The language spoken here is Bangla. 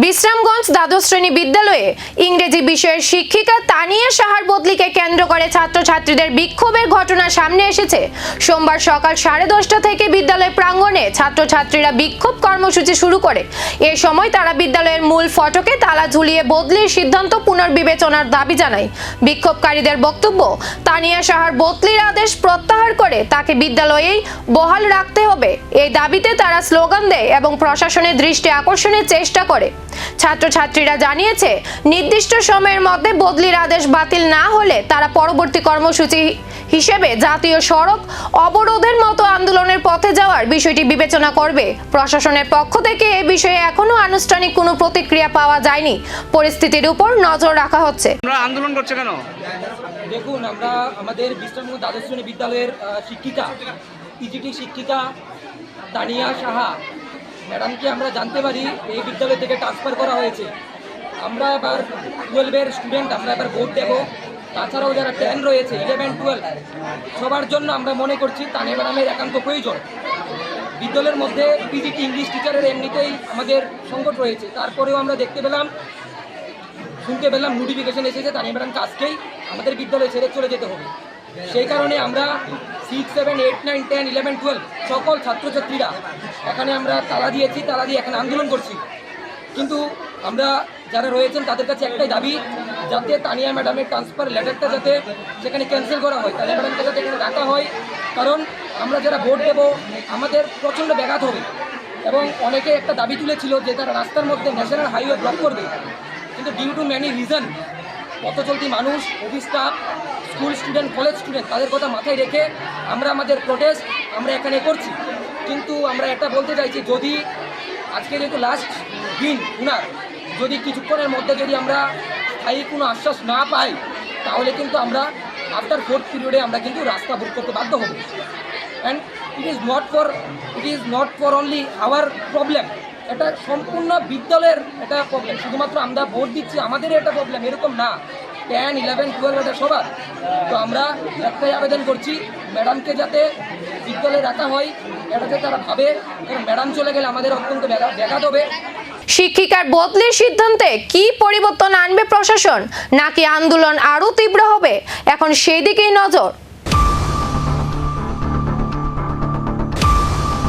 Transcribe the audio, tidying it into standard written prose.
বিশ্রামগঞ্জ দ্বাদশ শ্রেণী বিদ্যালয়ে ইংরেজি বিষয়ের শিক্ষিকা তানিয়া সাহার বদলিকে কেন্দ্র করে ছাত্রছাত্রীদের বিক্ষোভের ঘটনা সামনে এসেছে। সোমবার সকাল 10:30 থেকে বিদ্যালয় প্রাঙ্গণে ছাত্রছাত্রীরা বিক্ষোভ কর্মসূচি শুরু করে। এ সময় তারা বিদ্যালয়ের মূল ফটকে তালা ঝুলিয়ে বদলির সিদ্ধান্ত পুনর্বিবেচনার দাবি জানায়। বিক্ষোভকারীদের বক্তব্য, তানিয়া সাহার বদলির আদেশ প্রত্যাহার করে তাকে বিদ্যালয়েই বহাল রাখতে হবে। এই দাবিতে তারা স্লোগান দেয় এবং প্রশাসনের দৃষ্টি আকর্ষণের চেষ্টা করে। ছাত্রছাত্রীরা জানিয়েছে, নির্দিষ্ট সময়ের মধ্যে বদলির আদেশ বাতিল না হলে তারা পরবর্তী কর্মসূচি হিসেবে জাতীয় সড়ক অবরোধের মতো আন্দোলনের পথে যাওয়ার বিষয়টি বিবেচনা করবে। প্রশাসনের পক্ষ থেকে এই বিষয়ে এখনো আনুষ্ঠানিক কোনো প্রতিক্রিয়া পাওয়া যায়নি। পরিস্থিতির উপর নজর রাখা হচ্ছে। আমরা আন্দোলন করছে কেন? দেখুন, আমরা আমাদের বিশ্রামগঞ্জ দ্বাদশ শ্রেণী বিদ্যালয়ের শিক্ষিকা, পিজিটি শিক্ষিকা তানিয়া সাহা ম্যাডামকে আমরা জানতে পারি এই বিদ্যালয় থেকে ট্রান্সফার করা হয়েছে। আমরা এবার 12-এর স্টুডেন্ট, আমরা এবার ভোট দেব। তাছাড়াও যারা 10 রয়েছে, 11-12 সবার জন্য আমরা মনে করছি তানিয়া ম্যাডামের একান্ত প্রয়োজন। বিদ্যালয়ের মধ্যে পিজিটি ইংলিশ টিচারের এমনিতেই আমাদের সংকট রয়েছে। তারপরেও আমরা শুনতে পেলাম নোটিফিকেশন এসেছে তানিয়া ম্যাডামকে আজকেই আমাদের বিদ্যালয় ছেড়ে চলে যেতে হবে। সেই কারণে আমরা 6, 7, 8, 9, 10, 11, 12 সকল ছাত্রছাত্রীরা এখানে আমরা তালা দিয়ে এখানে আন্দোলন করছি। কিন্তু আমরা যারা রয়েছেন তাদের কাছে একটাই দাবি, যাতে তানিয়া ম্যাডামের ট্রান্সফার লেটারটা যাতে সেখানে ক্যান্সেল করা হয়, তানিয়া ম্যাডামকে যাতে এখানে রাখা হয়। কারণ আমরা যারা ভোট দেব আমাদের প্রচণ্ড ব্যাঘাত হবে। এবং অনেকে একটা দাবি তুলেছিল যে তারা রাস্তার মধ্যে ন্যাশনাল হাইওয়ে ব্লক করবে, কিন্তু ডিউ টু ম্যানি রিজন পথ চলতি মানুষ, office staff, school student, college student তাদের কথা মাথায় রেখে আমরা আমাদের প্রোটেস্ট আমরা এখানে করছি। কিন্তু আমরা এটা বলতে চাইছি, যদি আজকে যেহেতু লাস্ট দিন উনার, যদি কিছুক্ষণের মধ্যে যদি আমরা স্থায়ী কোনো আশ্বাস না পাই, তাহলে কিন্তু আমরা আফটার 4th পিরিয়ডে আমরা কিন্তু রাস্তা অবরোধ করতে বাধ্য হব। And it is not for only hour problem, এটা সম্পূর্ণ বিদ্যালয়ের এটা প্রবলেম। শুধুমাত্র আমরা ভোট দিচ্ছি আমাদের এটা প্রবলেম এরকম না, 10, 11, 12 এটা সবার। তো আমরা একটাই আবেদন করছি, ম্যাডামকে যাতে বিদ্যালয়ে রাখা হয়, এটাতে তারা ভাবে, কারণ ম্যাডাম চলে গেলে আমাদের অত্যন্ত ব্যাঘাত হবে। শিক্ষিকার বদলির সিদ্ধান্তে কি পরিবর্তন আনবে প্রশাসন, নাকি আন্দোলন আরো তীব্র হবে, এখন সেই দিকেই নজর।